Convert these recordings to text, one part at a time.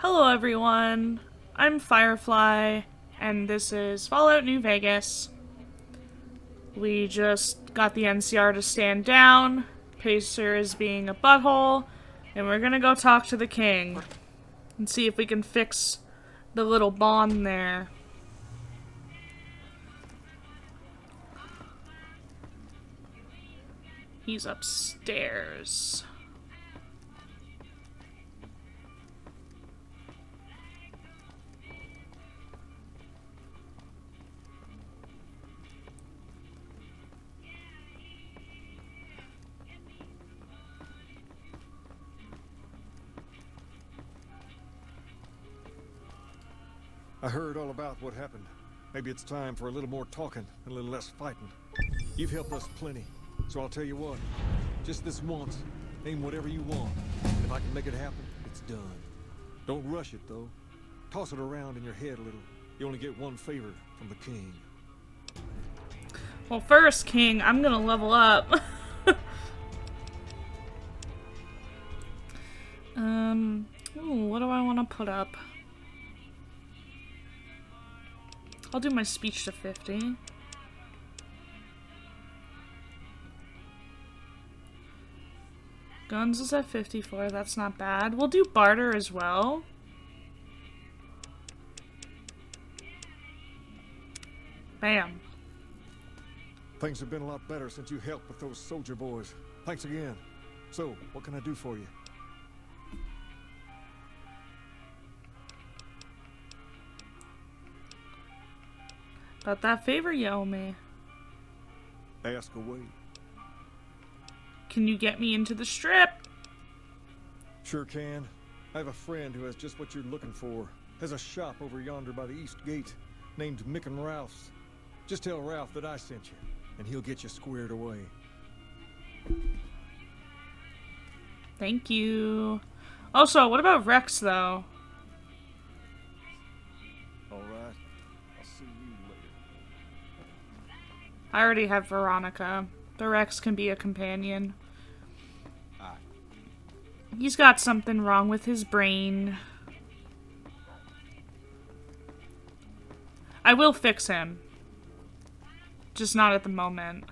Hello everyone, I'm Firefly, and this is Fallout New Vegas. We just got the NCR to stand down, Pacer is being a butthole, and we're gonna go talk to the king and see if we can fix the little bond there. He's upstairs. I heard all about what happened. Maybe it's time for a little more talking and a little less fighting. You've helped us plenty, so I'll tell you what. Just this once, aim whatever you want. And if I can make it happen, it's done. Don't rush it, though. Toss it around in your head a little. You only get one favor from the king. Well, first, King, I'm gonna level up. What do I want to put up? I'll do my speech to 50. Guns is at 54, that's not bad. We'll do barter as well. Bam. Things have been a lot better since you helped with those soldier boys. Thanks again. So, what can I do for you? About that favor you owe me. Ask away. Can you get me into the strip? Sure can. I have a friend who has just what you're looking for. Has a shop over yonder by the East Gate, named Mick and Ralph's. Just tell Ralph that I sent you, and he'll get you squared away. Thank you. Also, what about Rex, though? Alright. I'll see you later. I already have Veronica. The Rex can be a companion. Aye. He's got something wrong with his brain. I will fix him. Just not at the moment.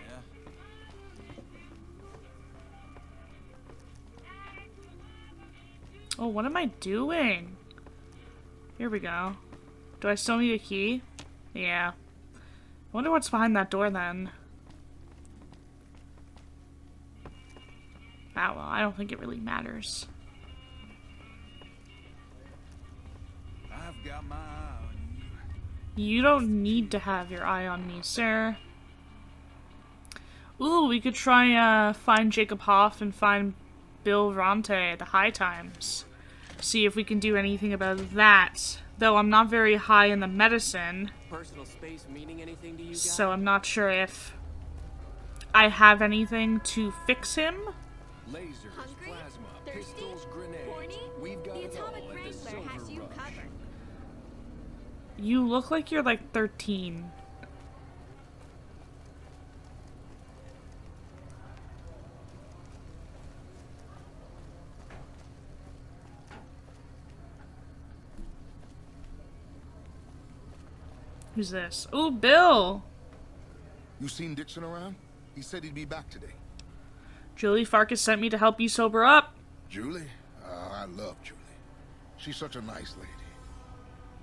Yeah. Oh, what am I doing? Here we go. Do I still need a key? Yeah. I wonder what's behind that door then. Ah, well, I don't think it really matters. I've got my eye on you. You don't need to have your eye on me, sir. Ooh, we could try, find Jacob Hoff and find Bill Ronte at the High Times. See if we can do anything about that. Though I'm not very high in the medicine. Personal space meaning anything to you guys? So I'm not sure if I have anything to fix him. Lasers, Hungry? plasma, Thirsty? pistols, grenades. Horny? We've got The it Atomic all at the Wrangler Silver has you Rush. covered. You look like you're like 13. Who's this? Oh, Bill! You seen Dixon around? He said he'd be back today. Julie Farkas sent me to help you sober up. Julie? I love Julie. She's such a nice lady.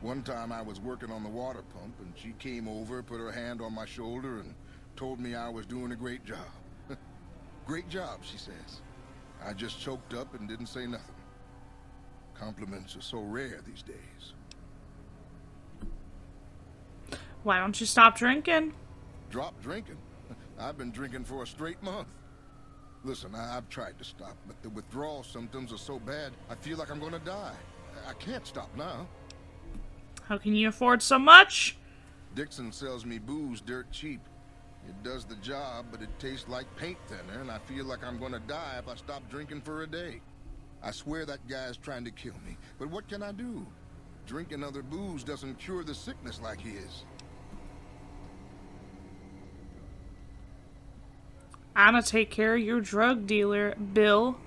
One time I was working on the water pump and she came over, put her hand on my shoulder and told me I was doing a great job. Great job, she says. I just choked up and didn't say nothing. Compliments are so rare these days. Why don't you stop drinking? Drop drinking? I've been drinking for a straight month. Listen, I've tried to stop, but the withdrawal symptoms are so bad, I feel like I'm gonna die. I can't stop now. How can you afford so much? Dixon sells me booze dirt cheap. It does the job, but it tastes like paint thinner, and I feel like I'm gonna die if I stop drinking for a day. I swear that guy's trying to kill me, but what can I do? Drinking other booze doesn't cure the sickness like his. I'ma take care of your drug dealer, Bill.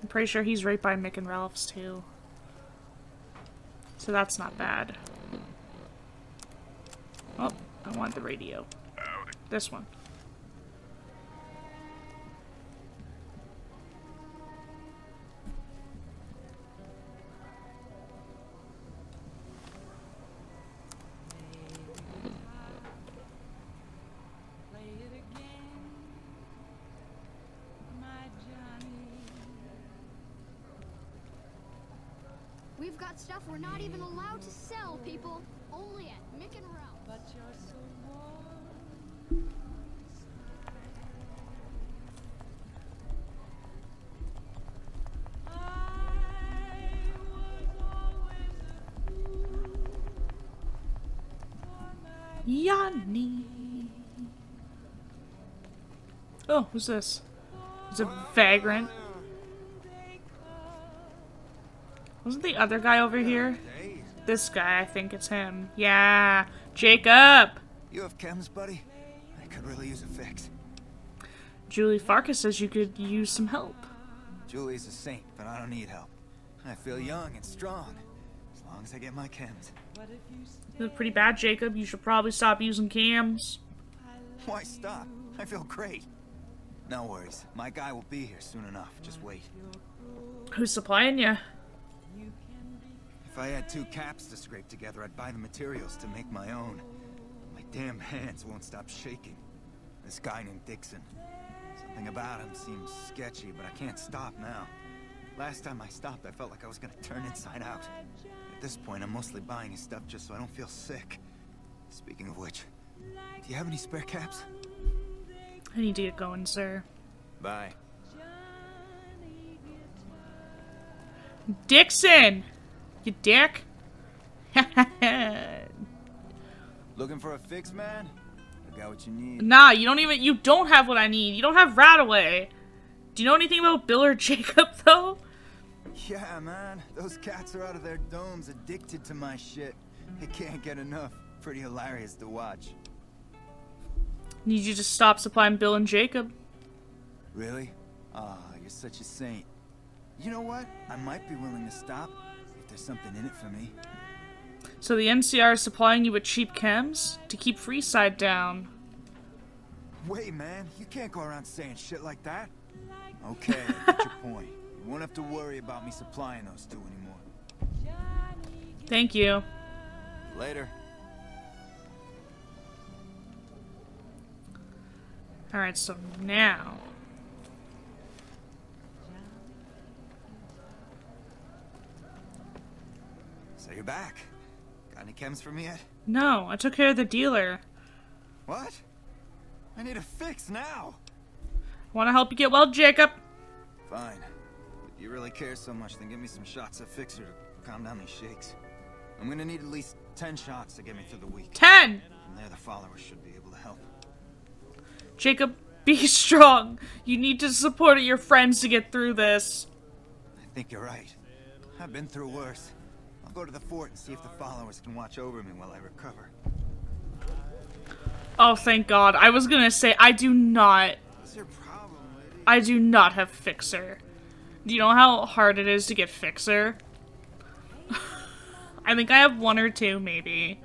I'm pretty sure he's right by Mick and Ralph's too. So that's not bad. Oh, I want the radio. This one. We've got stuff we're not even allowed to sell, people. Only at Mick and Ralph. But you're so warm. Yanni. Oh, who's this? It's a vagrant. Wasn't the other guy over here? This guy, I think it's him. Yeah, Jacob! You have chems, buddy? I could really use a fix. Julie Farkas says you could use some help. Julie's a saint, but I don't need help. I feel young and strong, as long as I get my chems. You look pretty bad, Jacob. You should probably stop using cams. Why stop? I feel great. No worries. My guy will be here soon enough. Just wait. Who's supplying you? If I had 2 caps to scrape together, I'd buy the materials to make my own. My damn hands won't stop shaking. This guy named Dixon. Something about him seems sketchy, but I can't stop now. Last time I stopped, I felt like I was gonna turn inside out. At this point, I'm mostly buying his stuff just so I don't feel sick. Speaking of which, do you have any spare caps? I need to get going, sir. Bye. Dixon! You dick! Looking for a fix, man? I got what you need. Nah, you don't have what I need. You don't have Rataway. Do you know anything about Bill or Jacob, though? Yeah, man. Those cats are out of their domes, addicted to my shit. They can't get enough. Pretty hilarious to watch. Need you to stop supplying Bill and Jacob. Really? Ah, you're such a saint. You know what? I might be willing to stop if there's something in it for me. So the NCR is supplying you with cheap chems to keep Freeside down. Wait, man. You can't go around saying shit like that. Okay, I get your point. You won't have to worry about me supplying those 2 anymore. Thank you. Later. Alright, so now... So you're back. Got any chems for me yet? No, I took care of the dealer. What? I need a fix now. Want to help you get well, Jacob? Fine. If you really care so much, then give me some shots of Fixer to calm down these shakes. I'm gonna need at least 10 shots to get me through the week. 10! From there, the followers should be able to help. Jacob, be strong. You need to support your friends to get through this. I think you're right. I've been through worse. I'll go to the fort and see if the followers can watch over me while I recover. Oh, thank God. I was gonna say, I do not have Fixer. Do you know how hard it is to get Fixer? I think I have 1 or 2, maybe.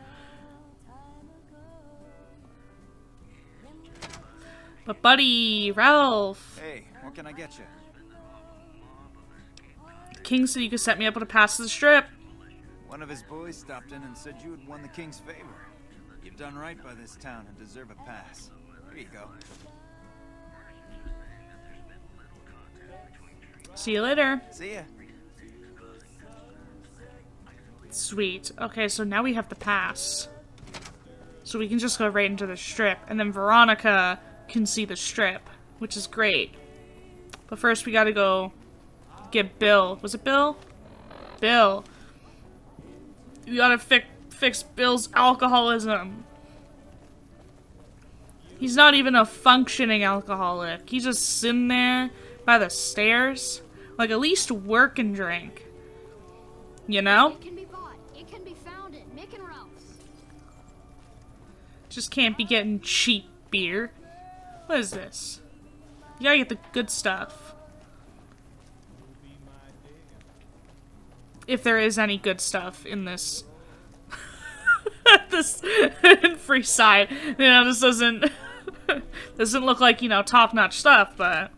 But buddy, Ralph. Hey, what can I get you? The king said you could set me up with a pass to the strip. One of his boys stopped in and said you had won the king's favor. You've done right by this town and deserve a pass. Here you go. See you later. See ya. Sweet. Okay, so now we have the pass. So we can just go right into the strip. And then Veronica can see the strip, which is great. But first we gotta go get Bill. Was it Bill? Bill. We gotta fix Bill's alcoholism. He's not even a functioning alcoholic. He's just sitting there by the stairs. Like, at least work and drink. You know? It can be bought. It can be found at Mick and Ralph's. Just can't be getting cheap beer. What is this? You gotta get the good stuff. If there is any good stuff in this. This in Freeside. You know, this doesn't doesn't look like, you know, top-notch stuff, but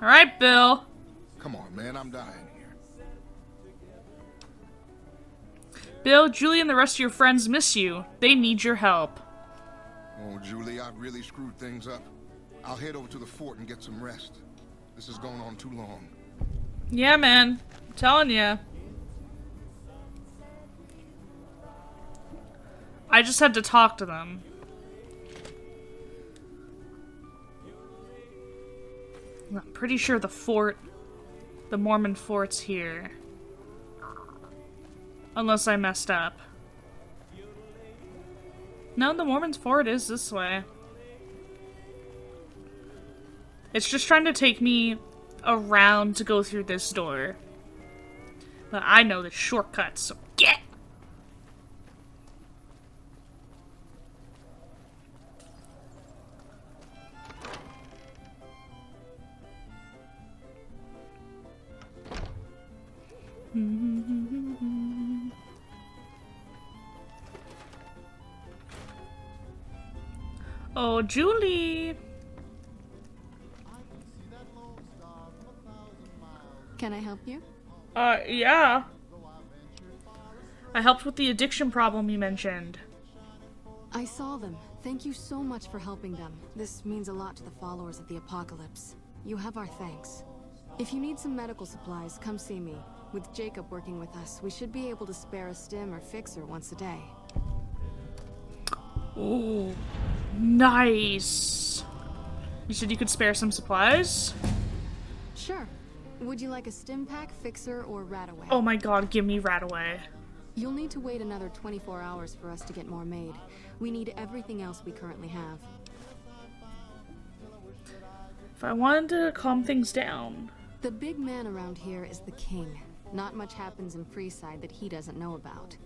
alright, Bill. Come on, man, I'm dying here. Bill, Julie and the rest of your friends miss you. They need your help. Oh, Julie, I've really screwed things up. I'll head over to the fort and get some rest. This is going on too long. Yeah, man. I'm telling you. I just had to talk to them. I'm pretty sure the Mormon fort's here. Unless I messed up. No, the Mormon fort is this way. It's just trying to take me around to go through this door. But I know the shortcut, so get! Oh, Julie! Can I help you? Yeah. I helped with the addiction problem you mentioned. I saw them. Thank you so much for helping them. This means a lot to the followers of the apocalypse. You have our thanks. If you need some medical supplies, come see me. With Jacob working with us, we should be able to spare a stim or fixer once a day. Oh, nice. You said you could spare some supplies? Sure. Would you like a stim pack, fixer, or Rataway? Oh my god, give me Rataway. You'll need to wait another 24 hours for us to get more made. We need everything else we currently have. If I wanted to calm things down. The big man around here is the king. Not much happens in Freeside that he doesn't know about.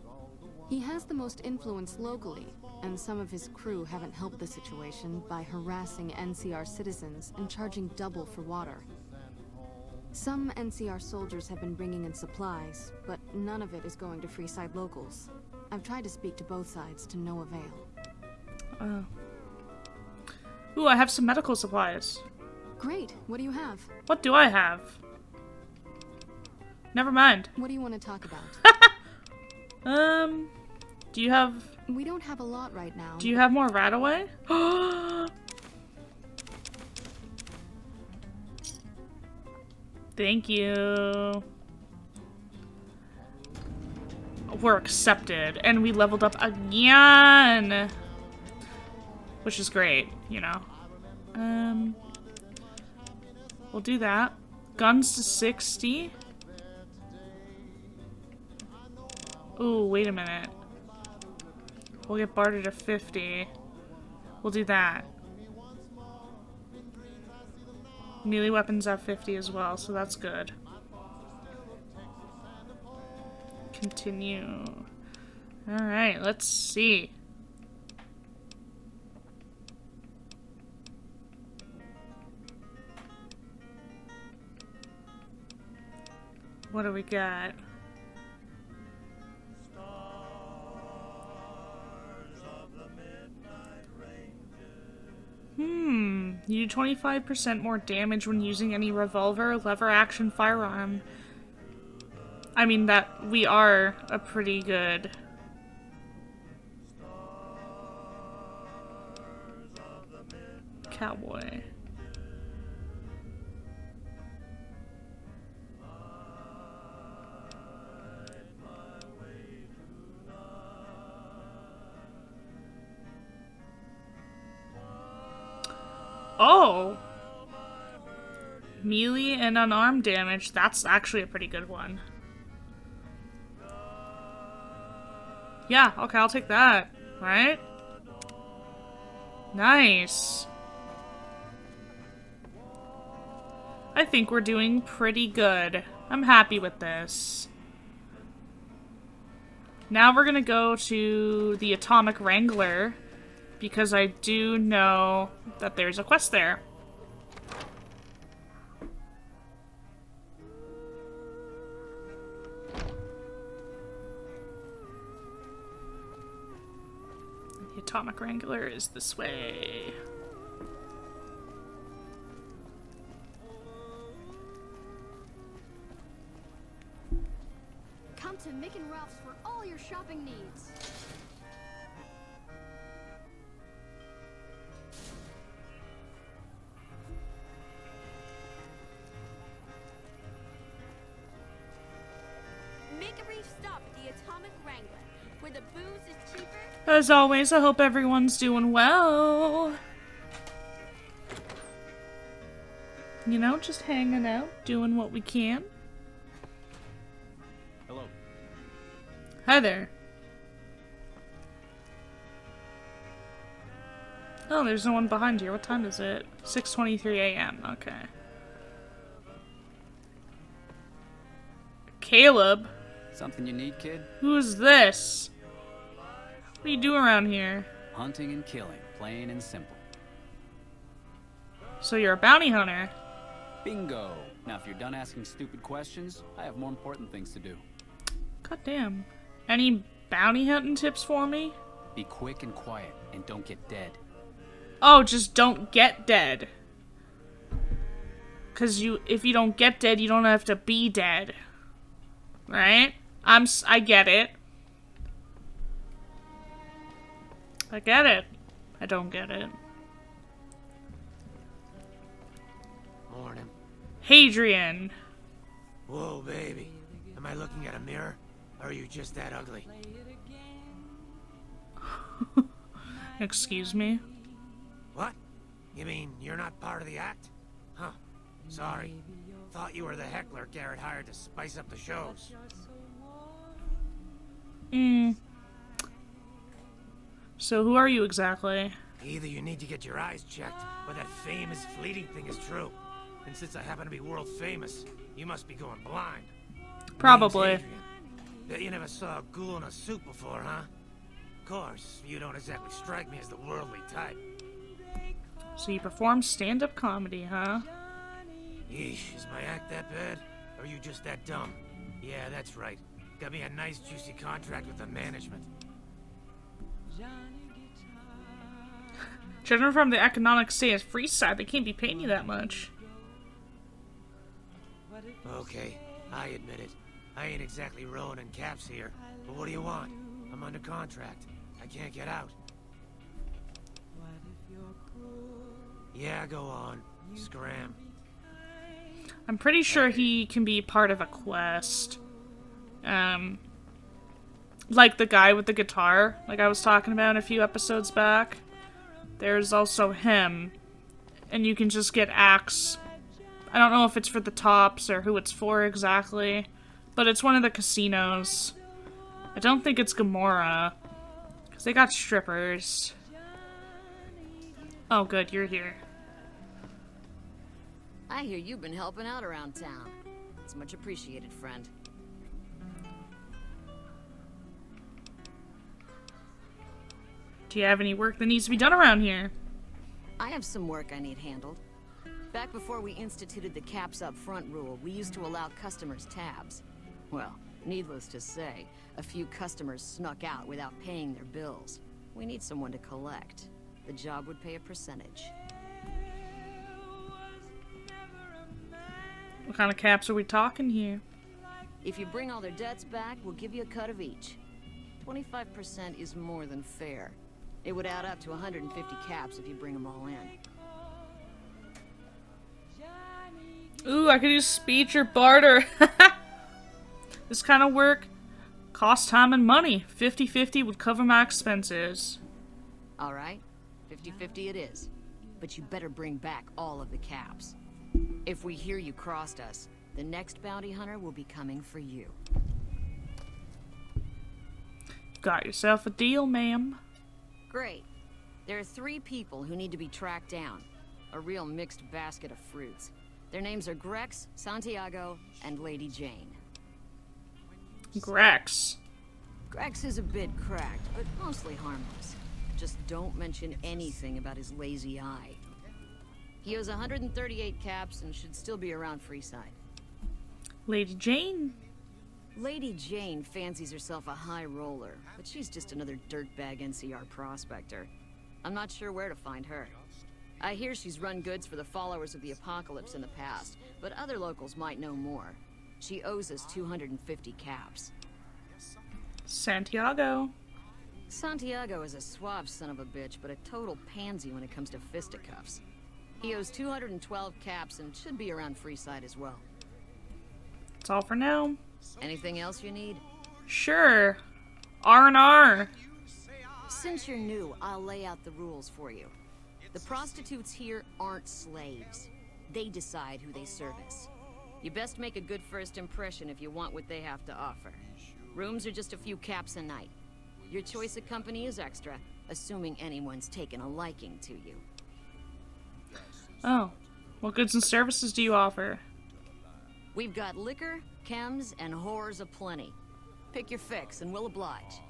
He has the most influence locally, and some of his crew haven't helped the situation by harassing NCR citizens and charging double for water. Some NCR soldiers have been bringing in supplies, but none of it is going to Freeside locals. I've tried to speak to both sides to no avail. Ooh, I have some medical supplies. Great. What do you have? What do I have? Never mind. What do you want to talk about? Do you have... We don't have a lot right now. Do you have more Rataway? Thank you. We're accepted, and we leveled up again! Which is great, you know. We'll do that. Guns to 60. Ooh, wait a minute. We'll get bartered to 50. We'll do that. Melee weapons have 50 as well, so that's good. Continue. Alright, let's see. What do we got? You do 25% more damage when using any revolver, lever action firearm. I mean, that we are a pretty good... cowboy. Oh! Melee and unarmed damage. That's actually a pretty good one. Yeah, okay, I'll take that. Right? Nice. I think we're doing pretty good. I'm happy with this. Now we're gonna go to the Atomic Wrangler, Because I do know that there's a quest there. The atomic wrangler is this way. Come to Mick and Ralph's for all your shopping needs. Make a brief stop at the Atomic Wrangler, where the booze is cheaper. As always, I hope everyone's doing well. You know, just hanging out, doing what we can. Hello. Hi there. Oh, there's no one behind here. What time is it? 6:23 a.m. Okay. Caleb? Something you need, kid? Who's this? What do you do around here? Hunting and killing, plain and simple. So you're a bounty hunter? Bingo! Now if you're done asking stupid questions, I have more important things to do. God damn. Any bounty hunting tips for me? Be quick and quiet, and don't get dead. Oh, just don't get dead. Cause if you don't get dead, you don't have to be dead. Right? I get it. I get it. I don't get it. Morning. Hadrian. Whoa, baby. Am I looking at a mirror? Or are you just that ugly? Excuse me? What? You mean you're not part of the act? Huh. Sorry. Thought you were the heckler Garrett hired to spice up the shows. So who are you exactly? Either you need to get your eyes checked, or that famous fleeting thing is true. And since I happen to be world famous, you must be going blind. Probably. Name's Adrian. Bet you never saw a ghoul in a suit before, huh? Of course, you don't exactly strike me as the worldly type. So you perform stand-up comedy, huh? Yeesh, is my act that bad? Or are you just that dumb? Yeah, that's right. Got me a nice juicy contract with the management. Judging from the economic state of Freeside, they can't be paying you that much. Okay, I admit it. I ain't exactly rowing in caps here. But what do you want? I'm under contract. I can't get out. Yeah, go on. Scram. I'm pretty sure he can be part of a quest. Like the guy with the guitar, like I was talking about a few episodes back. There's also him. And you can just get axe. I don't know if it's for the tops or who it's for exactly. But it's one of the casinos. I don't think it's Gamora. Because they got strippers. Oh good, you're here. I hear you've been helping out around town. It's much appreciated, friend. Do you have any work that needs to be done around here? I have some work I need handled. Back before we instituted the caps up front rule, we used to allow customers tabs. Well, needless to say, a few customers snuck out without paying their bills. We need someone to collect. The job would pay a percentage. What kind of caps are we talking here? If you bring all their debts back, we'll give you a cut of each. 25% is more than fair. It would add up to 150 caps if you bring them all in. Ooh, I could use speech or barter. This kind of work costs time and money. 50-50 would cover my expenses. Alright, 50-50 it is. But you better bring back all of the caps. If we hear you crossed us, the next bounty hunter will be coming for you. Got yourself a deal, ma'am. Great. There are 3 people who need to be tracked down. A real mixed basket of fruits. Their names are Grex, Santiago, and Lady Jane. Grex. Grex is a bit cracked, but mostly harmless. Just don't mention anything about his lazy eye. He owes 138 caps and should still be around Freeside. Lady Jane. Lady Jane fancies herself a high roller, but she's just another dirtbag NCR prospector. I'm not sure where to find her. I hear she's run goods for the followers of the apocalypse in the past, but other locals might know more. She owes us 250 caps. Santiago. Santiago is a suave son of a bitch, but a total pansy when it comes to fisticuffs. He owes 212 caps and should be around Freeside as well. That's all for now. Anything else you need? Sure. R&R. Since you're new, I'll lay out the rules for you. The prostitutes here aren't slaves. They decide who they service. You best make a good first impression if you want what they have to offer. Rooms are just a few caps a night. Your choice of company is extra, assuming anyone's taken a liking to you. Oh. What goods and services do you offer? We've got liquor, chems, and whores aplenty. Pick your fix and we'll oblige.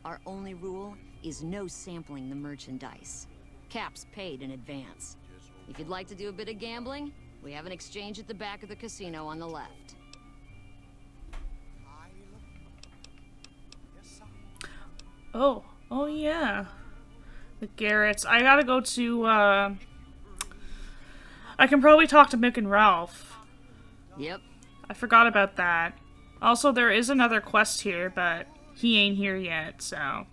Our only rule is no sampling the merchandise. Caps paid in advance. If you'd like to do a bit of gambling, we have an exchange at the back of the casino on the left. Oh. Oh yeah. The Garretts. I gotta go to, I can probably talk to Mick and Ralph. Yep. I forgot about that. Also, there is another quest here, but he ain't here yet, so...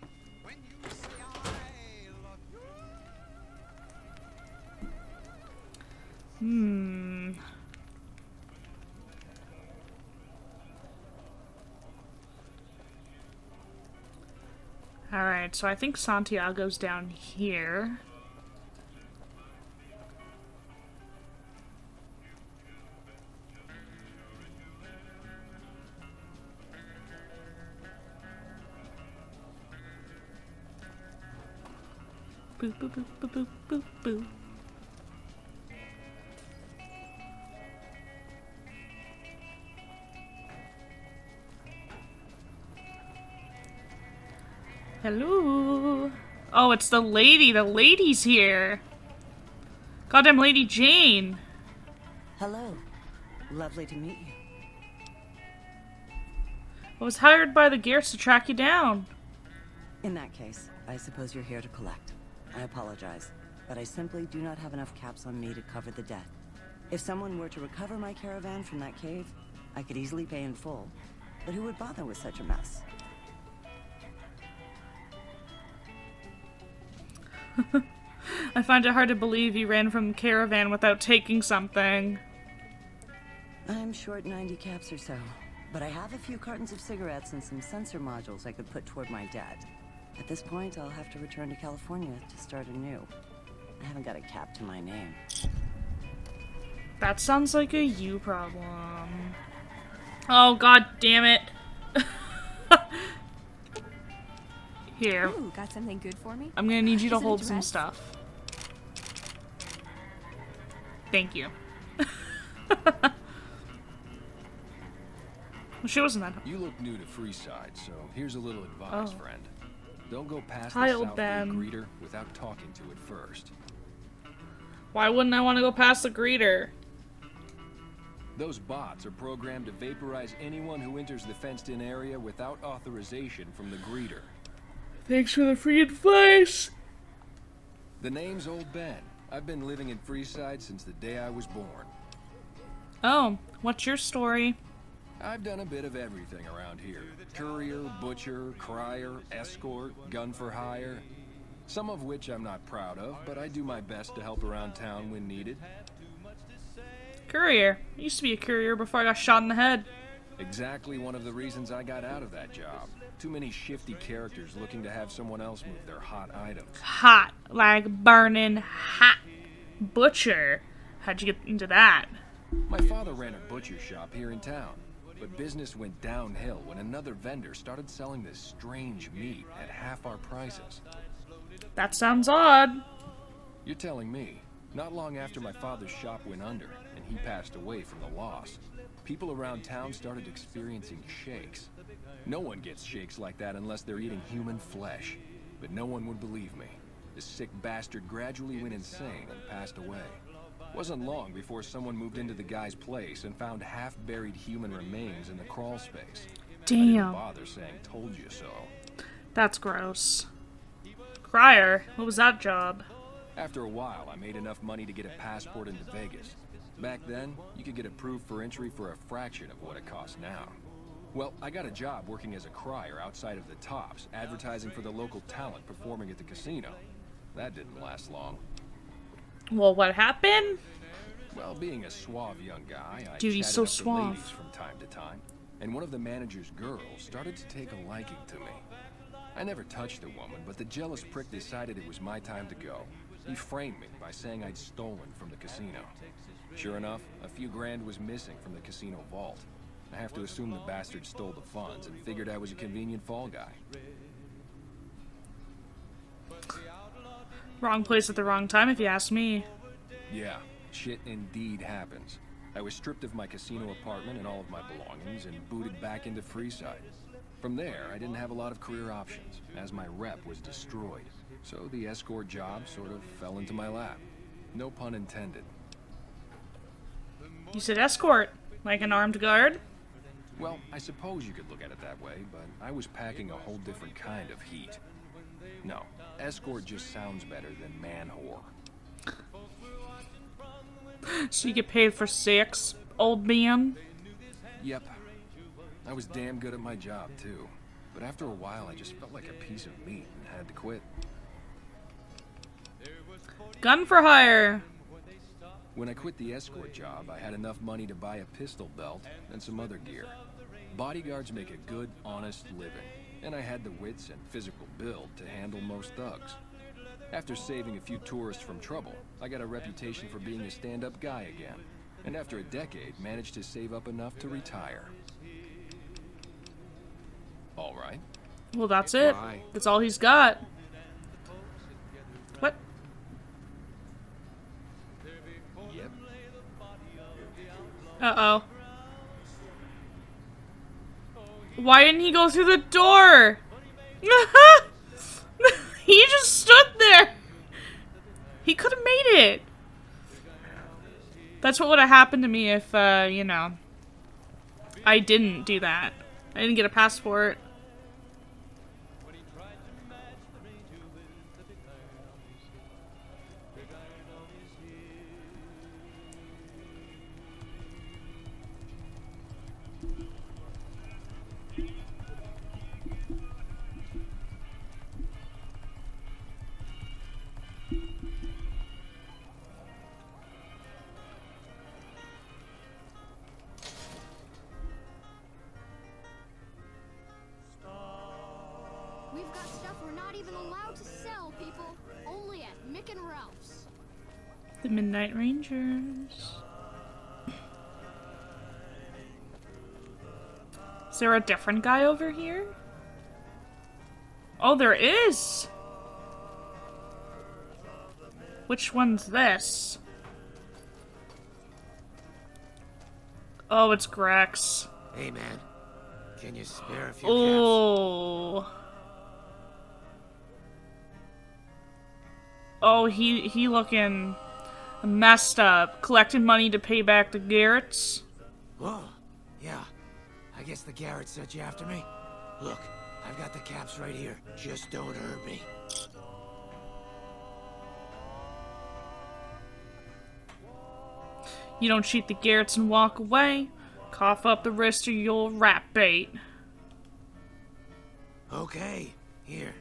Alright, so I think Santiago's down here. Boop, boop, boop, boop, boop, boop, boop. Hello. Oh, it's the lady. The lady's here. Goddamn Lady Jane. Hello. Lovely to meet you. I was hired by the Garretts to track you down. In that case, I suppose you're here to collect. I apologize, but I simply do not have enough caps on me to cover the debt. If someone were to recover my caravan from that cave, I could easily pay in full. But who would bother with such a mess? I find it hard to believe you ran from the caravan without taking something. I'm short 90 caps or so, but I have a few cartons of cigarettes and some sensor modules I could put toward my debt. At this point, I'll have to return to California to start anew. I haven't got a cap to my name. That sounds like a you problem. Oh, god damn it. Here. Ooh, got something good for me? I'm gonna need you to Is it a hold some dress? stuff. Thank you. Well, she wasn't that. You look new to Freeside, so here's a little advice, Oh. friend. Don't go past Hi, the old South Ben. Bay greeter without talking to it first. Why wouldn't I want to go past the greeter? Those bots are programmed to vaporize anyone who enters the fenced-in area without authorization from the greeter. Thanks for the free advice. The name's Old Ben. I've been living in Freeside since the day I was born. Oh, what's your story? I've done a bit of everything around here. Courier, butcher, crier, escort, gun for hire. Some of which I'm not proud of, but I do my best to help around town when needed. Courier. I used to be a courier before I got shot in the head. Exactly one of the reasons I got out of that job. Too many shifty characters looking to have someone else move their hot items. Hot. Like burning hot. Butcher. How'd you get into that? My father ran a butcher shop here in town, but business went downhill when another vendor started selling this strange meat at half our prices. That sounds odd. You're telling me. Not long after my father's shop went under, and he passed away from the loss, people around town started experiencing shakes. No one gets shakes like that unless they're eating human flesh, but no one would believe me. The sick bastard gradually went insane and passed away. Wasn't long before someone moved into the guy's place and found half-buried human remains in the crawl space. Damn. I didn't bother saying "told you so." That's gross. Crier? What was that job? After a while, I made enough money to get a passport into Vegas. Back then, you could get approved for entry for a fraction of what it costs now. Well, I got a job working as a crier outside of the Tops, advertising for the local talent performing at the casino. That didn't last long. Well, what happened? Well, being a suave young guy, I Dude, he's chatted so up the suave. ladies from time to time, and one of the manager's girls started to take a liking to me. I never touched the woman, but the jealous prick decided it was my time to go. He framed me by saying I'd stolen from the casino. Sure enough, a few grand was missing from the casino vault. I have to assume the bastard stole the funds and figured I was a convenient fall guy. Wrong place at the wrong time, if you ask me. Yeah, shit indeed happens. I was stripped of my casino apartment and all of my belongings and booted back into Freeside. From there, I didn't have a lot of career options, as my rep was destroyed. So the escort job sort of fell into my lap. No pun intended. You said escort, like an armed guard? Well, I suppose you could look at it that way, but I was packing a whole different kind of heat. No, escort just sounds better than man-whore. So you get paid for sex, old man? Yep. I was damn good at my job, too. But after a while, I just felt like a piece of meat and had to quit. Gun for hire. When I quit the escort job, I had enough money to buy a pistol belt and some other gear. Bodyguards make a good, honest living, and I had the wits and physical build to handle most thugs. After saving a few tourists from trouble, I got a reputation for being a stand-up guy again, and after a decade, managed to save up enough to retire. All right. Well, that's it. Bye. That's all he's got. What? Yep. Uh-oh. Why didn't he go through the door? He just stood there. He could have made it. That's what would have happened to me if, you know, I didn't do that. I didn't get a passport. We've got stuff we're not even allowed to sell, people. Only at Mick and Ralph's. The Midnight Rangers. Is there a different guy over here? Oh, there is! Which one's this? Oh, it's Grex. Hey, man. Can you spare a few caps? Oh. Oh, he looking messed up. Collecting money to pay back the Garretts. Whoa. Yeah. I guess the Garretts sent you after me. Look, I've got the caps right here. Just don't hurt me. You don't cheat the Garretts and walk away. Cough up the wrist or you'll rat bait. Okay. Here.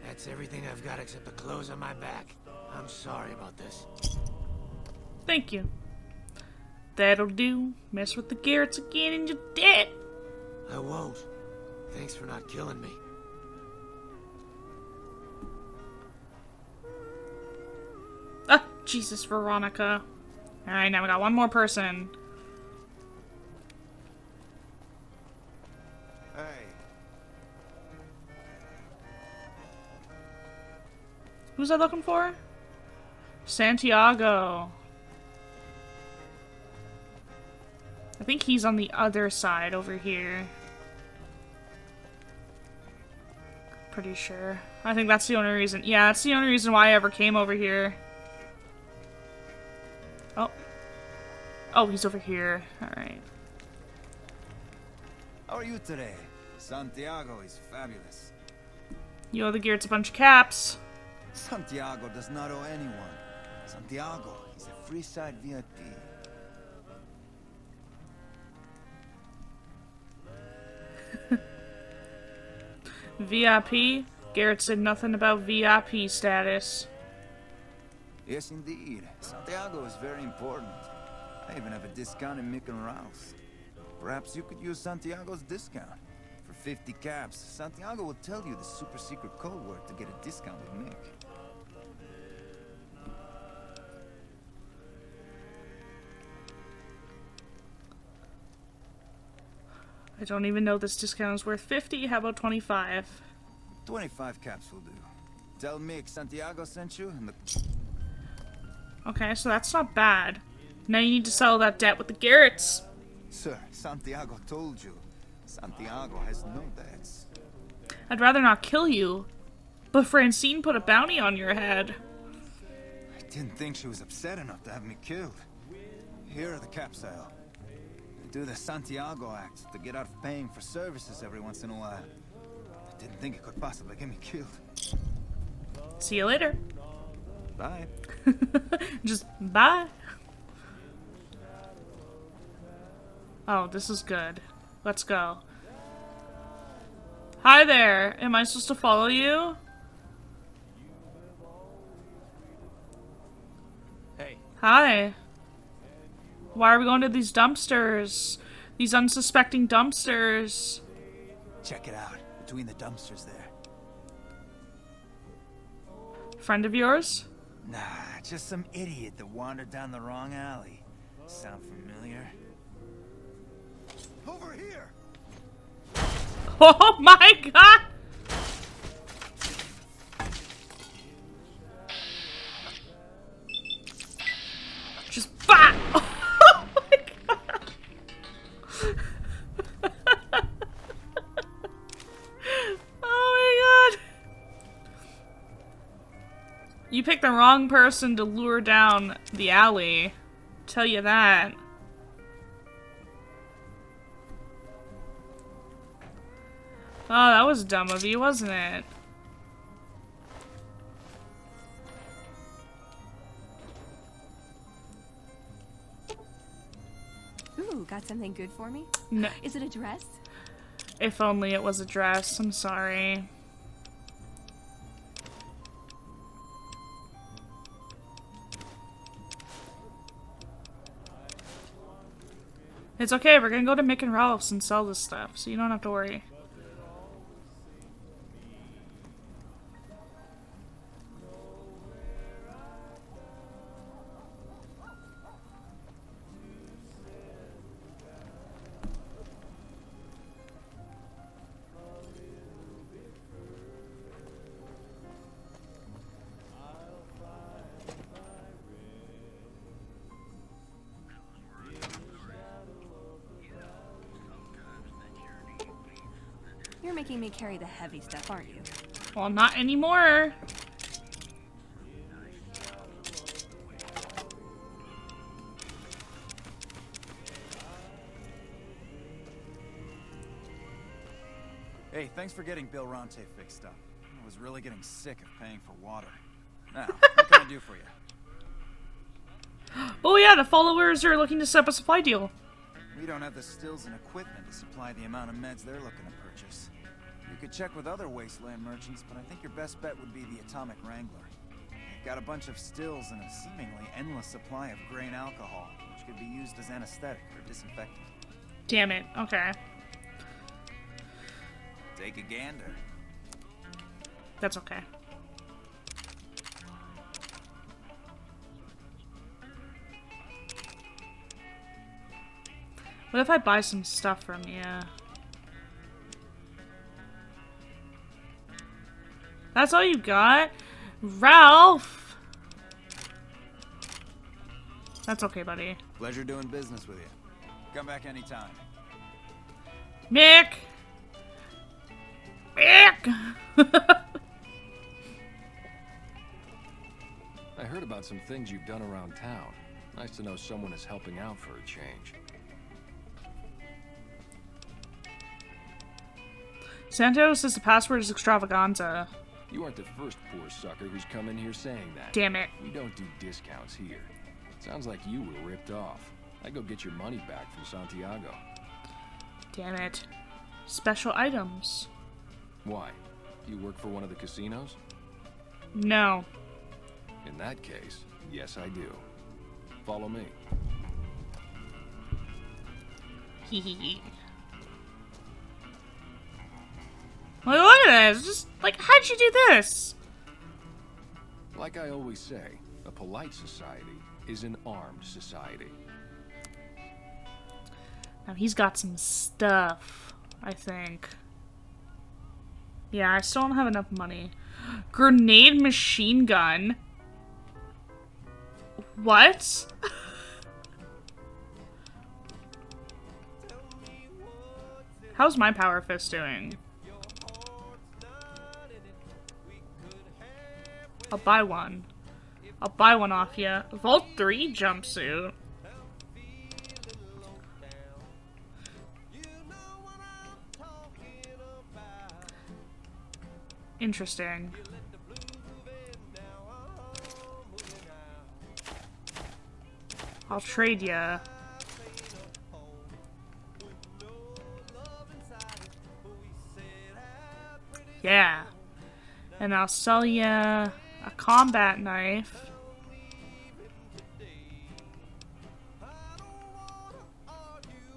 That's everything I've got except the clothes on my back. I'm sorry about this. Thank you. That'll do. Mess with the Garretts again and you're dead. I won't. Thanks for not killing me. Ah, Jesus, Veronica. Alright, now we got one more person. Hey. Who's I looking for? Santiago. I think he's on the other side over here. pretty sure. I think that's the only reason. Yeah, that's the only reason why I ever came over here. Oh. Oh, he's over here. Alright. How are you today? Santiago is fabulous. You owe the Geerts a bunch of caps. Santiago does not owe anyone. Santiago is a free side v.a.t.s. VIP? Garrett said nothing about VIP status. Yes, indeed. Santiago is very important. I even have a discount in Mick and Rouse. Perhaps you could use Santiago's discount. For 50 caps, Santiago will tell you the super secret code word to get a discount with Mick. I don't even know this discount is worth 50. How about 25? 25 caps will do. Tell Mick Santiago sent you and the... Okay, so that's not bad. Now you need to settle that debt with the Garretts. Sir, Santiago told you. Santiago has no debts. I'd rather not kill you, but Francine put a bounty on your head. I didn't think she was upset enough to have me killed. Here are the caps, s.p.e.c.i.a.l. Do the Santiago act to get out of paying for services every once in a while. I didn't think it could possibly get me killed. See you later. Bye. Just bye. Oh, this is good. Let's go. Hi there. Am I supposed to follow you? Hey. Hi. Why are we going to these dumpsters? These unsuspecting dumpsters. Check it out. Between the dumpsters there. Friend of yours? Nah, just some idiot that wandered down the wrong alley. Sound familiar? Over here! Oh my god! Just bah! Oh my god! Oh my god! You picked the wrong person to lure down the alley. Tell you that. Oh, that was dumb of you, wasn't it? Ooh, got something good for me? No. Is it a dress? If only it was a dress. I'm sorry. It's okay, we're gonna go to Mick and Ralph's and sell this stuff, so you don't have to worry. You're making me carry the heavy stuff, aren't you? Well, not anymore. Hey, thanks for getting Bill Ronte fixed up. I was really getting sick of paying for water. Now, what can I do for you? Oh yeah, the followers are looking to set up a supply deal. We don't have the stills and equipment to supply the amount of meds they're looking to purchase. You could check with other wasteland merchants, but I think your best bet would be the Atomic Wrangler. They've got a bunch of stills and a seemingly endless supply of grain alcohol, which could be used as anesthetic or disinfectant. Damn it. Okay. Take a gander. That's okay. What if I buy some stuff from you? That's all you got? Ralph! That's okay, buddy. Pleasure doing business with you. Come back anytime. Mick! I heard about some things you've done around town. Nice to know someone is helping out for a change. Santos says the password is extravaganza. You aren't the first poor sucker who's come in here saying that. Damn it. We don't do discounts here. Sounds like you were ripped off. I go get your money back from Santiago. Damn it. Special items. Why? Do you work for one of the casinos? No. In that case, yes I do. Follow me. Hehehe. Like, look at this. Just, like, how'd you do this? Like I always say, a polite society is an armed society. Now, he's got some stuff, I think. Yeah, I still don't have enough money. Grenade machine gun. What? How's my power fist doing? I'll buy one. I'll buy one off ya. Vault 3 jumpsuit. Interesting. I'll trade ya. Yeah. And I'll sell ya a combat knife.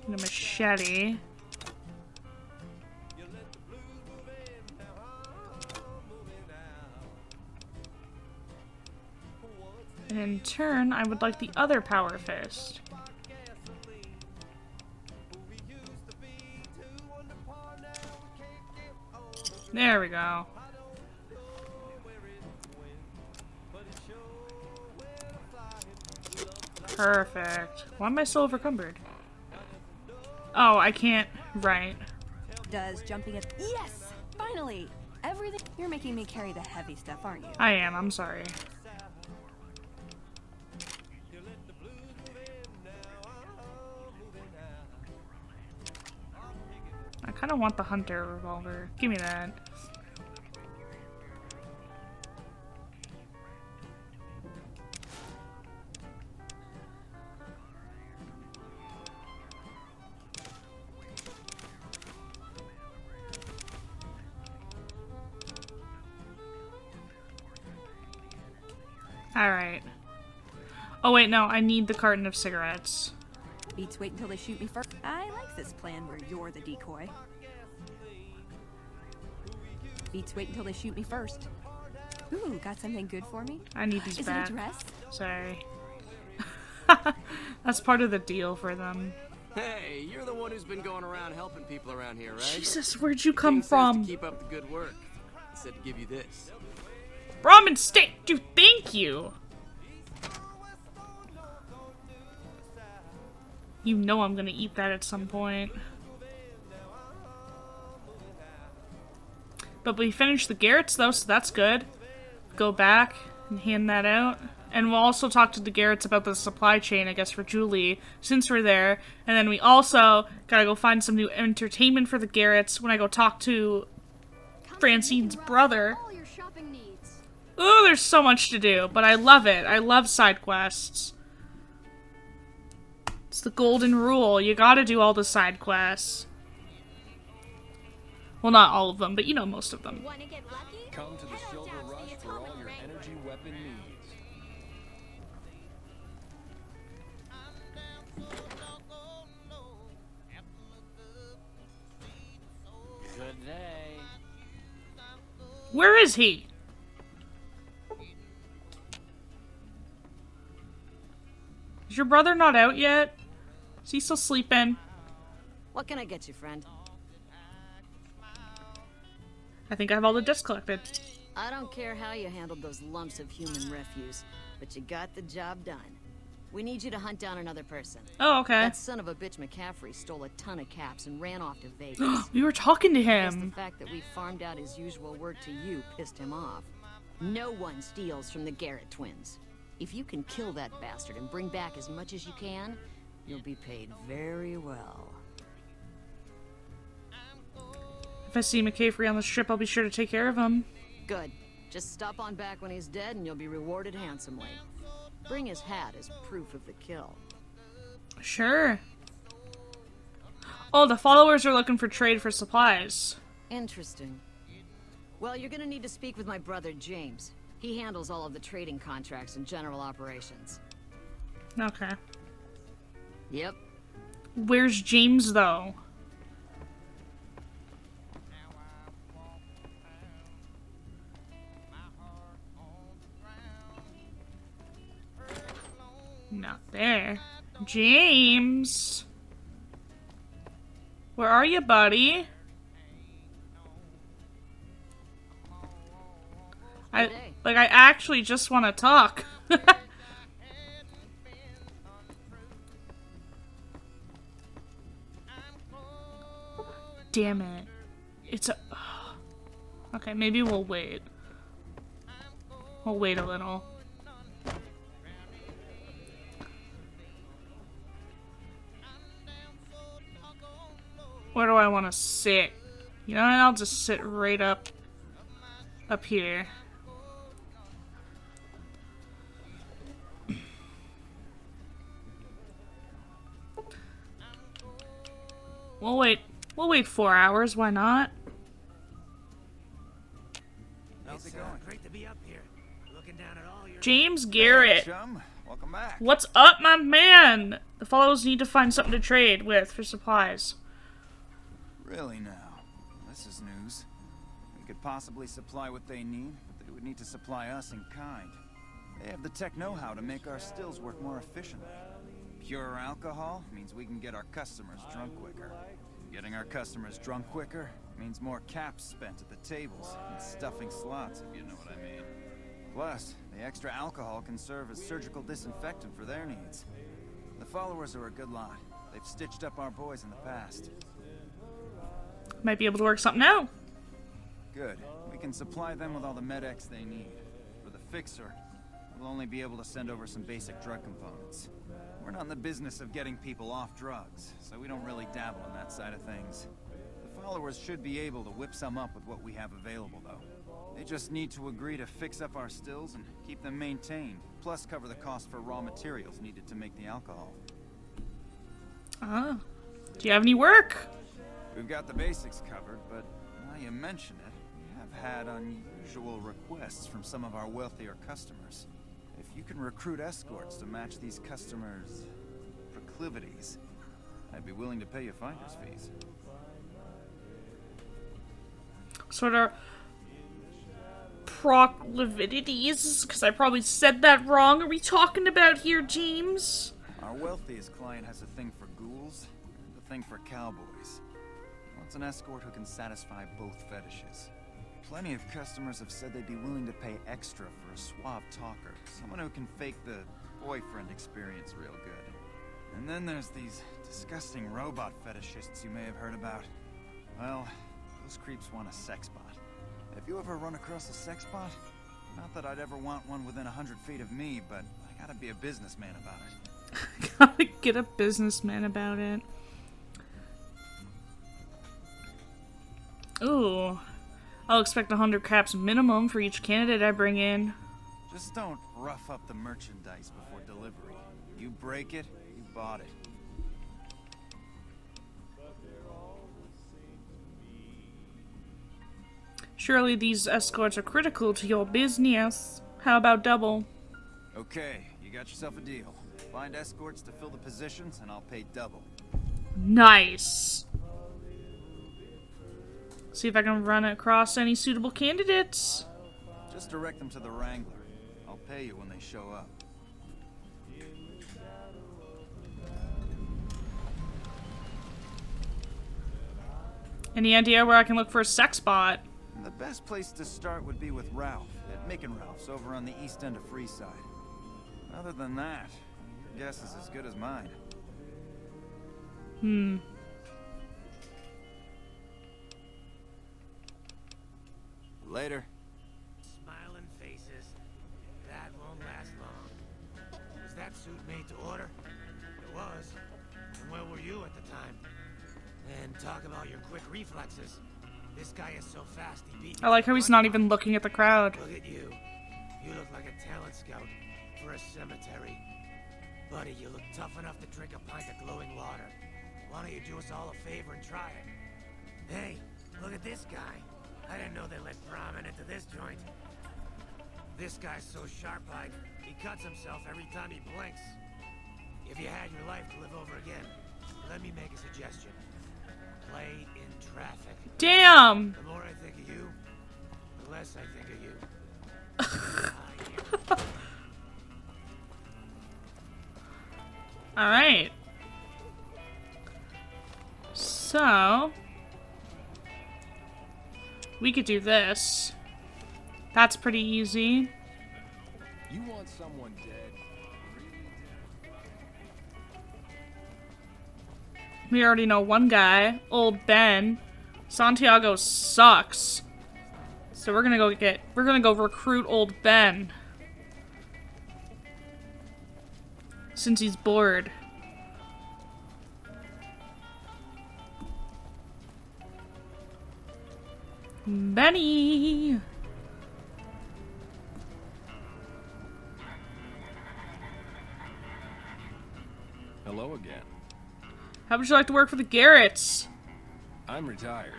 And a machete. And in turn, I would like the other power fist. There we go. Perfect. Why am I so overcumbered? Oh, I can't. Right. Does jumping at... Yes! Finally! Everything... You're making me carry the heavy stuff, aren't you? I am. I'm sorry. I kind of want the hunter revolver. Give me that. Alright. Oh wait, no, I need the carton of cigarettes. Beats wait until they shoot me first. I like this plan where you're the decoy. Beats wait until they shoot me first. Ooh, got something good for me? I need these back. Is it a dress? Sorry. That's part of the deal for them. Hey, you're the one who's been going around helping people around here, right? Jesus, where'd you come King says from? to keep up the good work. He said to give you this. Ramen steak, dude, thank you! You know I'm gonna eat that at some point. But we finished the Garretts though, so that's good. Go back and hand that out. And we'll also talk to the Garretts about the supply chain, I guess, for Julie, since we're there. And then we also gotta go find some new entertainment for the Garretts when I go talk to Francine's brother. Ooh, there's so much to do, but I love it. I love side quests. It's the golden rule. You gotta do all the side quests. Well, not all of them, but you know most of them. Come to the Silver Rush for all your energy weapon needs. Good day. Where is he? Is your brother not out yet? Is he still sleeping? What can I get you, friend? I think I have all the discs collected. I don't care how you handled those lumps of human refuse, but you got the job done. We need you to hunt down another person. Oh, okay. That son of a bitch McCaffrey stole a ton of caps and ran off to Vegas. We were talking to Guess the him. fact that we farmed out his usual work to you pissed him off. No one steals from the Garrett twins. If you can kill that bastard and bring back as much as you can, you'll be paid very well. If I see McCaffrey on the strip, I'll be sure to take care of him. Good. Just stop on back when he's dead and you'll be rewarded handsomely. Bring his hat as proof of the kill. Sure. Oh, the followers are looking for trade for supplies. Interesting. Well, you're gonna need to speak with my brother, James. He handles all of the trading contracts and general operations. Okay. Yep. Where's James, though? Not there. James! Where are you, buddy? I actually just want to talk. Damn it. It's a... Okay, maybe we'll wait. We'll wait a little. Where do I want to sit? You know what? I'll just sit right up here. We'll wait. We'll wait 4 hours. Why not? How's it going? Great to be up here. Looking down at all your James Garrett. Chum, welcome back. What's up, my man? The fellows need to find something to trade with for supplies. Really now? This is news. We could possibly supply what they need, but they would need to supply us in kind. They have the tech know-how to make our stills work more efficiently. Pure alcohol means we can get our customers drunk quicker. Getting our customers drunk quicker means more caps spent at the tables and stuffing slots, if you know what I mean. Plus, the extra alcohol can serve as surgical disinfectant for their needs. The followers are a good lot. They've stitched up our boys in the past. Might be able to work something out. Good. We can supply them with all the med-X they need. For the fixer, we'll only be able to send over some basic drug components. We're not in the business of getting people off drugs, so we don't really dabble in that side of things. The followers should be able to whip some up with what we have available, though. They just need to agree to fix up our stills and keep them maintained, plus cover the cost for raw materials needed to make the alcohol. Ah. Do you have any work? We've got the basics covered, but now you mention it, we have had unusual requests from some of our wealthier customers. If you can recruit escorts to match these customers' proclivities, I'd be willing to pay you finder's fees. Sort of proclivities, because I probably said that wrong. Are we talking about here, James? Our wealthiest client has a thing for ghouls and a thing for cowboys. He wants an escort who can satisfy both fetishes. Plenty of customers have said they'd be willing to pay extra for a suave talker, someone who can fake the boyfriend experience real good. And then there's these disgusting robot fetishists you may have heard about. Well, those creeps want a sex bot. Have you ever run across a sex bot? Not that I'd ever want one within 100 feet of me, but I gotta be a businessman about it. Gotta get a businessman about it. Ooh. I'll expect 100 caps minimum for each candidate I bring in. Just don't rough up the merchandise before delivery. You break it, you bought it. Surely these escorts are critical to your business. How about double? Okay, you got yourself a deal. Find escorts to fill the positions, and I'll pay double. Nice. See if I can run across any suitable candidates. Just direct them to the Wrangler. I'll pay you when they show up. Any idea where I can look for a sex bot? The best place to start would be with Ralph, at Mick and Ralph's over on the east end of Freeside. Other than that, you're guess is as good as mine. Later. Smiling faces. That won't last long. Was that suit made to order? It was. And where were you at the time? And talk about your quick reflexes. This guy is so fast he beat me. I like how he's not even looking at the crowd. Look at you. You look like a talent scout for a cemetery. Buddy, you look tough enough to drink a pint of glowing water. Why don't you do us all a favor and try it? Hey, look at this guy. I didn't know they let Brahmin into this joint. This guy's so sharp-eyed, he cuts himself every time he blinks. If you had your life to live over again, let me make a suggestion. Play in traffic. Damn! The more I think of you, the less I think of you. Alright. So... we could do this. That's pretty easy. You want someone dead? We already know one guy, old Ben. Santiago sucks. So we're gonna go recruit old Ben. Since he's bored. Benny! Hello again. How would you like to work for the Garretts? I'm retired,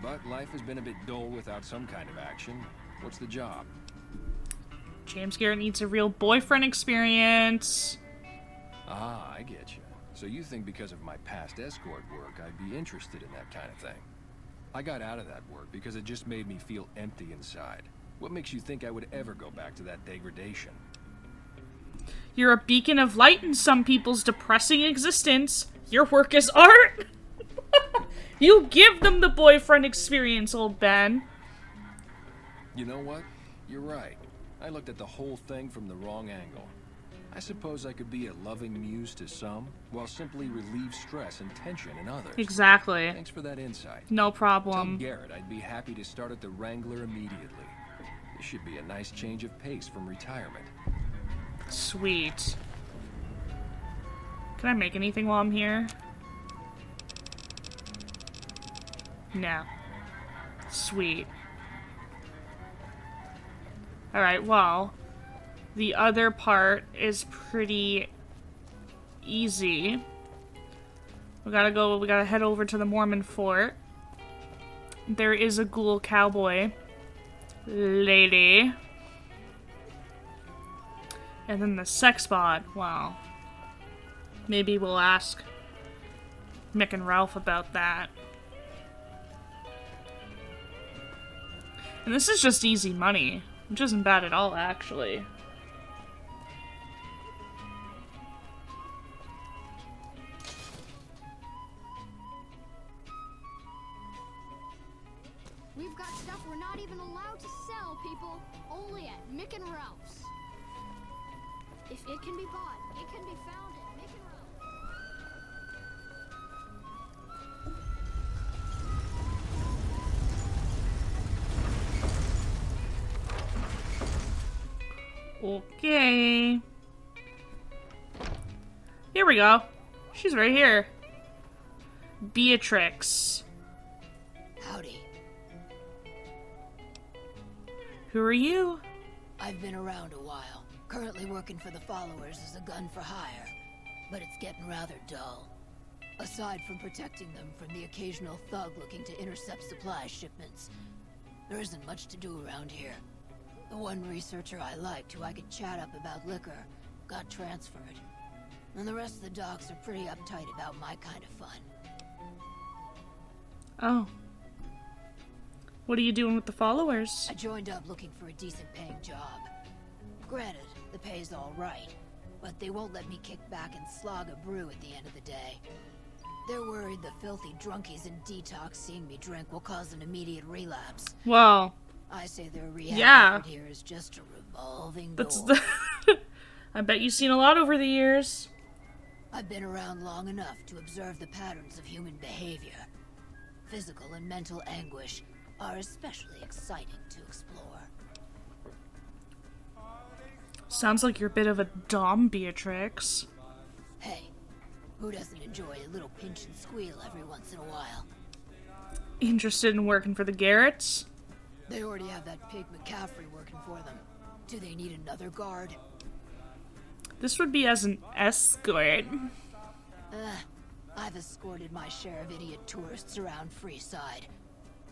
but life has been a bit dull without some kind of action. What's the job? James Garrett needs a real boyfriend experience. Ah, I get you. So you think because of my past escort work, I'd be interested in that kind of thing. I got out of that work because it just made me feel empty inside. What makes you think I would ever go back to that degradation? You're a beacon of light in some people's depressing existence. Your work is art. You give them the boyfriend experience, old Ben. You know what? You're right. I looked at the whole thing from the wrong angle. I suppose I could be a loving muse to some, while simply relieve stress and tension in others. Exactly. Thanks for that insight. No problem. Tell Garrett I'd be happy to start at the Wrangler immediately. This should be a nice change of pace from retirement. Sweet. Can I make anything while I'm here? No. Sweet. Alright, well, the other part is pretty easy. We gotta head over to the Mormon fort. There is a ghoul cowboy lady. And then the sex bot, wow. Maybe we'll ask Mick and Ralph about that. And this is just easy money, which isn't bad at all, actually. We've got stuff we're not even allowed to sell, people. Only at Mick and Ralph's. If it can be bought, it can be found at Mick and Ralph's. Okay. Here we go. She's right here. Beatrix. Howdy. Who are you? I've been around a while. Currently working for the followers as a gun for hire. But it's getting rather dull. Aside from protecting them from the occasional thug looking to intercept supply shipments, there isn't much to do around here. The one researcher I liked, who I could chat up about liquor, got transferred. And the rest of the docs are pretty uptight about my kind of fun. Oh. What are you doing with the followers? I joined up looking for a decent paying job. Granted, the pay's all right, but they won't let me kick back and slog a brew at the end of the day. They're worried the filthy drunkies in detox seeing me drink will cause an immediate relapse. Well, I say their rehab yeah. here is just a revolving That's door. I bet you've seen a lot over the years. I've been around long enough to observe the patterns of human behavior. Physical and mental anguish are especially exciting to explore. Sounds like you're a bit of a dom, Beatrix. Hey, who doesn't enjoy a little pinch and squeal every once in a while? Interested in working for the Garretts? They already have that pig McCaffrey working for them. Do they need another guard? This would be as an escort. I've escorted my share of idiot tourists around Freeside.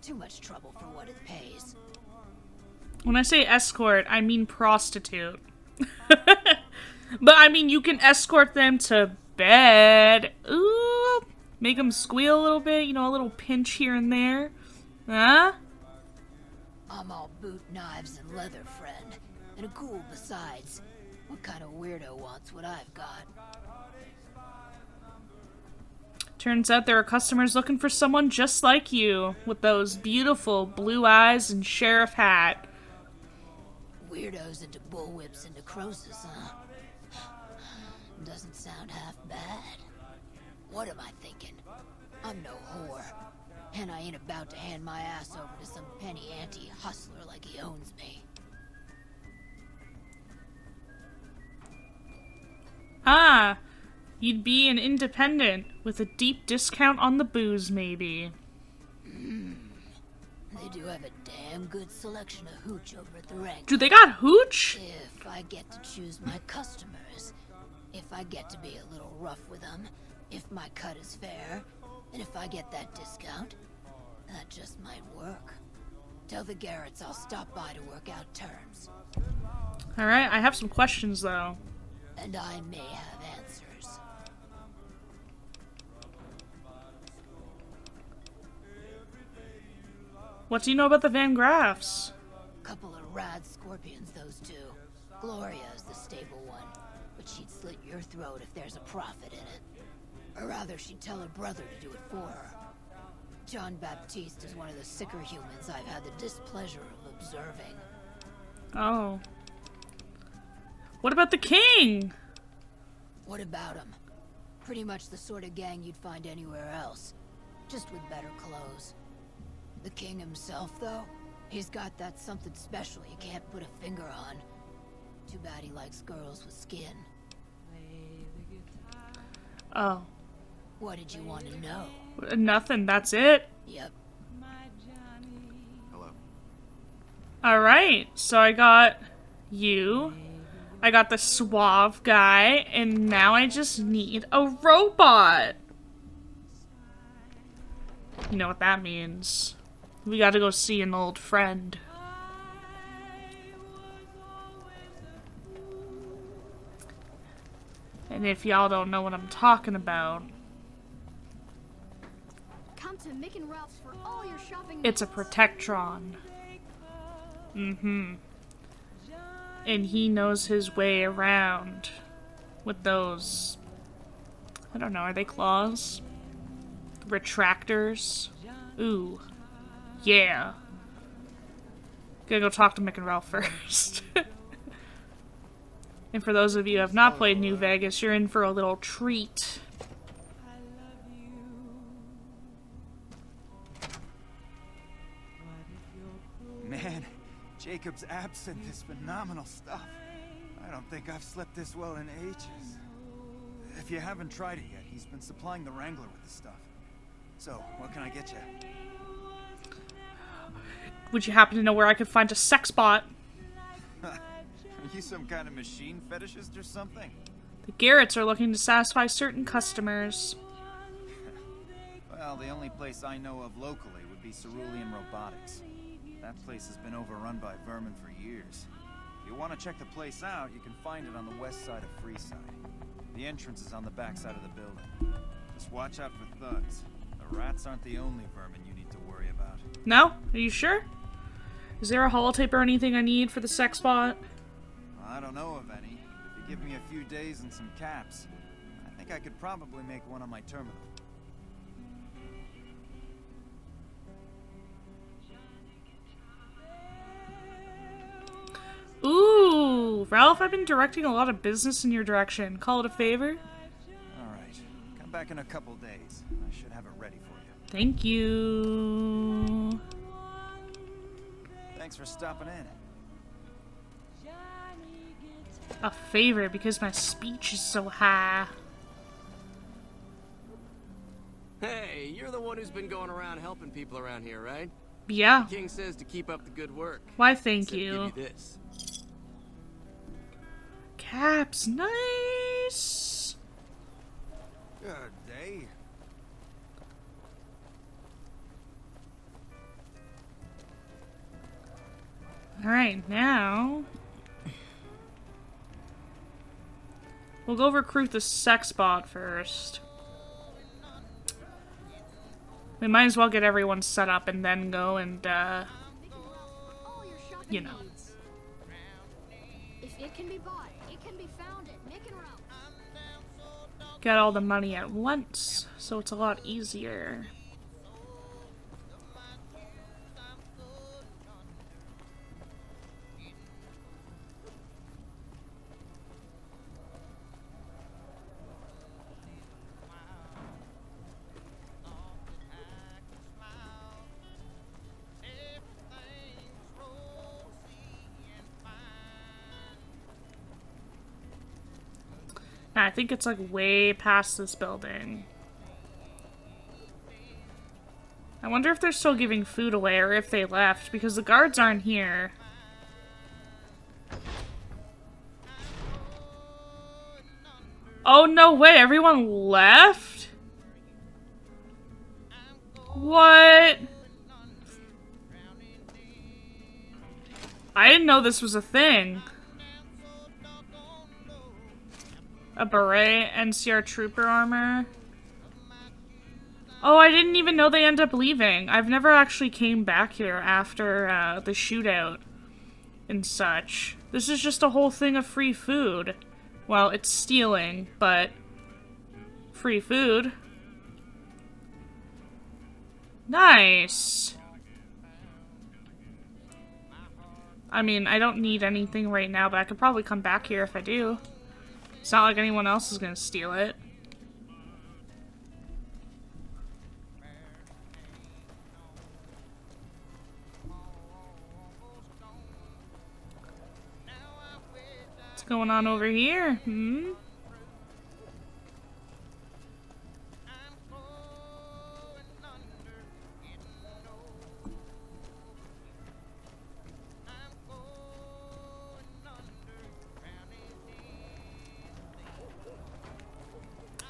Too much trouble for what it pays. When I say escort, I mean prostitute. But I mean, you can escort them to bed. Ooh, make them squeal a little bit, you know, a little pinch here and there. Huh? I'm all boot, knives, and leather, friend. And a ghoul besides. What kind of weirdo wants what I've got? Turns out there are customers looking for someone just like you, with those beautiful blue eyes and sheriff hat. Weirdos into bullwhips and necrosis, huh? Doesn't sound half bad. What am I thinking? I'm no whore. And I ain't about to hand my ass over to some penny ante hustler like he owns me. Ah, you'd be an independent, with a deep discount on the booze, maybe. They do have a damn good selection of hooch over at the rank. Do they got hooch? If I get to choose my customers, if I get to be a little rough with them, if my cut is fair, and if I get that discount, that just might work. Tell the Garretts I'll stop by to work out terms. Alright, I have some questions, though. And I may have answers. What do you know about the Van Graffs? Couple of rad scorpions, those two. Gloria is the stable one, but she'd slit your throat if there's a profit in it. Or rather, she'd tell her brother to do it for her. John Baptiste is one of the sicker humans I've had the displeasure of observing. Oh. What about the king? What about him? Pretty much the sort of gang you'd find anywhere else, just with better clothes. The king himself, though, he's got that something special you can't put a finger on. Too bad he likes girls with skin. Oh. What did you want to know? Nothing, that's it? Yep. Hello. Alright, so I got you. I got the suave guy, and now I just need a robot. You know what that means. We gotta go see an old friend. And if y'all don't know what I'm talking about, Come to Mick and Ralph's for all your shopping it's a needs. Protectron. Mm-hmm. And he knows his way around with those, I don't know, are they claws? Retractors? Ooh. Yeah. Gotta go talk to Mick and Ralph first. And for those of you who have not played New Vegas, you're in for a little treat. Man, Jacob's absinthe is phenomenal stuff. I don't think I've slept this well in ages. If you haven't tried it yet, he's been supplying the Wrangler with the stuff. So, what can I get you? Would you happen to know where I could find a sex bot? Are you some kind of machine fetishist or something? The Garretts are looking to satisfy certain customers. Well, the only place I know of locally would be Cerulean Robotics. That place has been overrun by vermin for years. If you want to check the place out, you can find it on the west side of Freeside. The entrance is on the back side of the building. Just watch out for thugs. The rats aren't the only vermin you need to worry about. No? Are you sure? Is there a holotape or anything I need for the sex bot? I don't know of any, but if you give me a few days and some caps, I think I could probably make one on my terminal. Ooh, Ralph, I've been directing a lot of business in your direction. Call it a favor? Come back in a couple days. I should have it ready for you. Thank you. Thanks for stopping in. A favor because my speech is so high. Hey, you're the one who's been going around helping people around here, right? Yeah. The king says to keep up the good work. Why, thank Said to you. give you this. Caps, nice. Good day. Alright, now we'll go recruit the sex bot first. We might as well get everyone set up and then go and, you know. If it can be bought, it can be found at Mick and Ralph's. Get all the money at once, so it's a lot easier. I think it's like way past this building. I wonder if they're still giving food away or if they left, because the guards aren't here. Oh, no way, everyone left? What? I didn't know this was a thing. A beret, NCR trooper armor. Oh, I didn't even know they end up leaving. I've never actually came back here after the shootout and such. This is just a whole thing of free food. Well, it's stealing, but free food. Nice. I mean, I don't need anything right now, but I could probably come back here if I do. It's not like anyone else is gonna steal it. What's going on over here? Hmm?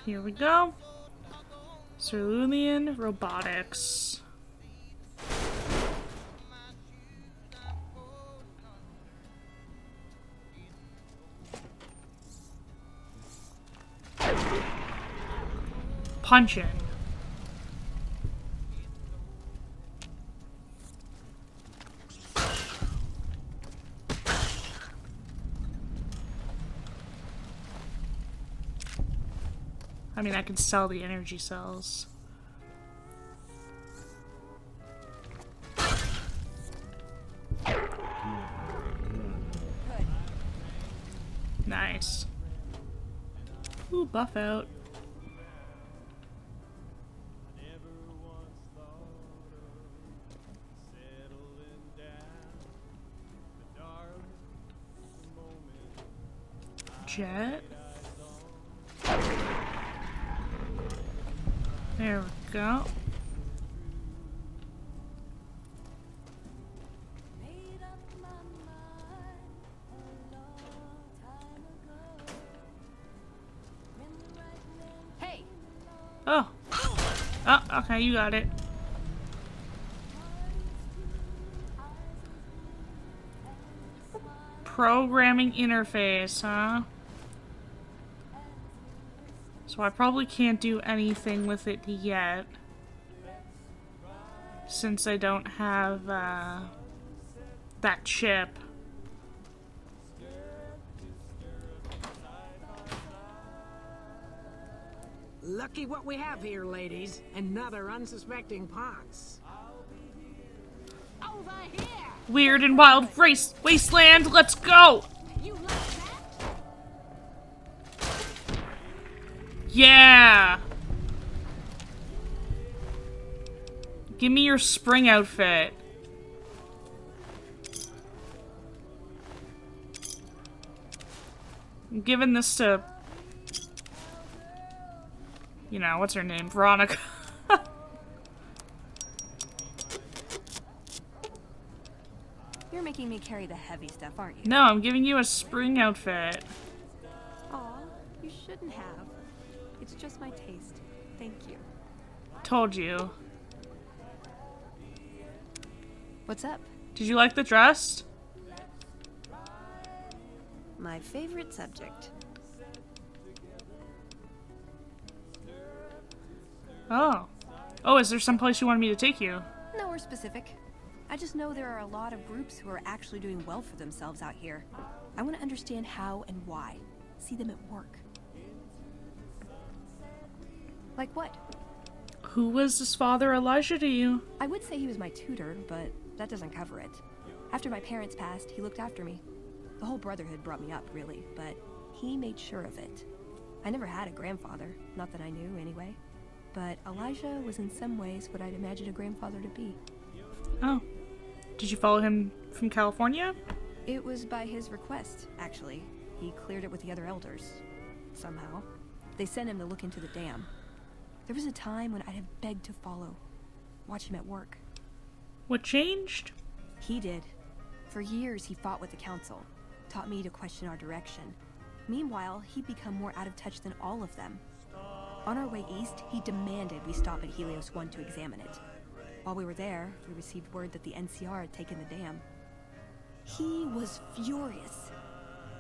Here we go. Cerulean Robotics. Punching. I mean, I can sell the energy cells. Nice. Ooh, buff out. Jet. There we go. Hey. Oh. Oh, okay, you got it. Programming interface, huh? So I probably can't do anything with it yet, since I don't have that chip. Lucky what we have here, ladies. Another unsuspecting pox. Over here. Weird and wild wasteland, let's go! You like that? Yeah! Give me your spring outfit. I'm giving this to... You know, what's her name? Veronica. You're making me carry the heavy stuff, aren't you? No, I'm giving you a spring outfit. Aw, you shouldn't have. It's just my taste. Thank you. Told you. What's up? Did you like the dress? My favorite subject. Oh. Oh, is there some place you wanted me to take you? Nowhere specific. I just know there are a lot of groups who are actually doing well for themselves out here. I want to understand how and why. See them at work. Like what? Who was this Father Elijah to you? I would say he was my tutor, but that doesn't cover it. After my parents passed, he looked after me. The whole Brotherhood brought me up, really, but he made sure of it. I never had a grandfather, not that I knew anyway. But Elijah was in some ways what I'd imagine a grandfather to be. Oh. Did you follow him from California? It was by his request, actually. He cleared it with the other elders. Somehow. They sent him to look into the dam. There was a time when I'd have begged to follow. Watch him at work. What changed? He did. For years, he fought with the council. Taught me to question our direction. Meanwhile, he'd become more out of touch than all of them. On our way east, he demanded we stop at Helios 1 to examine it. While we were there, we received word that the NCR had taken the dam. He was furious.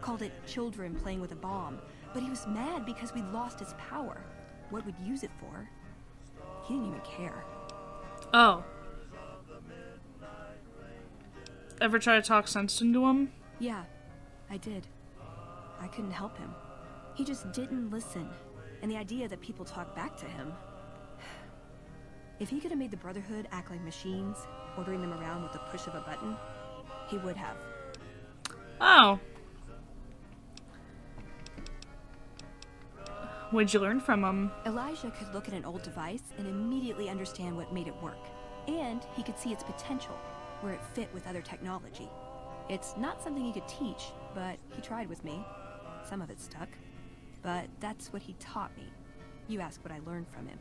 Called it children playing with a bomb, but he was mad because we'd lost its power. What we'd use it for. He didn't even care. Oh. Ever try to talk sense into him? Yeah, I did. I couldn't help him. He just didn't listen. And the idea that people talk back to him... If he could have made the Brotherhood act like machines, ordering them around with the push of a button, he would have. Oh. What'd you learn from him? Elijah could look at an old device and immediately understand what made it work. And he could see its potential, where it fit with other technology. It's not something he could teach, but he tried with me. Some of it stuck. But that's what he taught me. You ask what I learned from him.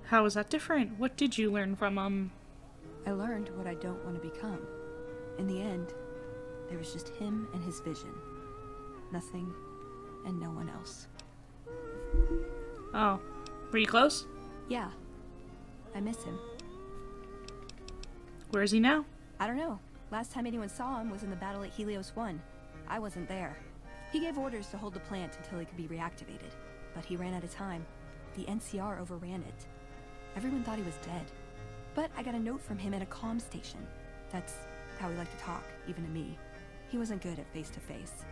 How was that different? What did you learn from him? I learned what I don't want to become. In the end, there was just him and his vision. Nothing and no one else. Oh. Were you close? Yeah. I miss him. Where is he now? I don't know. Last time anyone saw him was in the battle at Helios 1. I wasn't there. He gave orders to hold the plant until it could be reactivated. But he ran out of time. The NCR overran it. Everyone thought he was dead. But I got a note from him at a comm station. That's how he liked to talk, even to me. He wasn't good at face-to-face.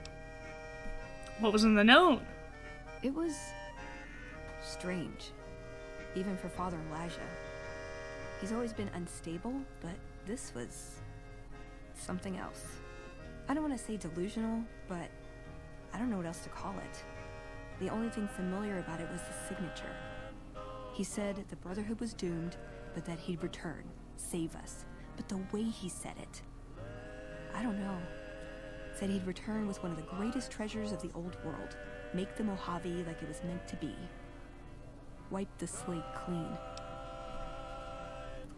What was in the note? It was... strange. Even for Father Elijah. He's always been unstable, but this was... something else. I don't want to say delusional, but I don't know what else to call it. The only thing familiar about it was the signature. He said the Brotherhood was doomed, but that he'd return, save us. But the way he said it, I don't know. Said he'd return with one of the greatest treasures of the old world. Make the Mojave like it was meant to be. Wipe the slate clean.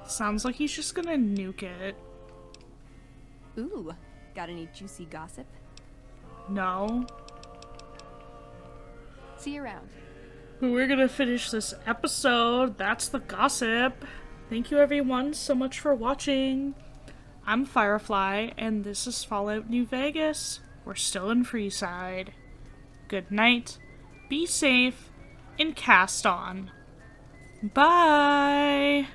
Sounds like he's just gonna nuke it. Ooh, got any juicy gossip? No. See you around. We're gonna finish this episode. That's the gossip. Thank you everyone so much for watching. I'm Firefly, and this is Fallout New Vegas. We're still in Freeside. Good night, be safe, and cast on. Bye!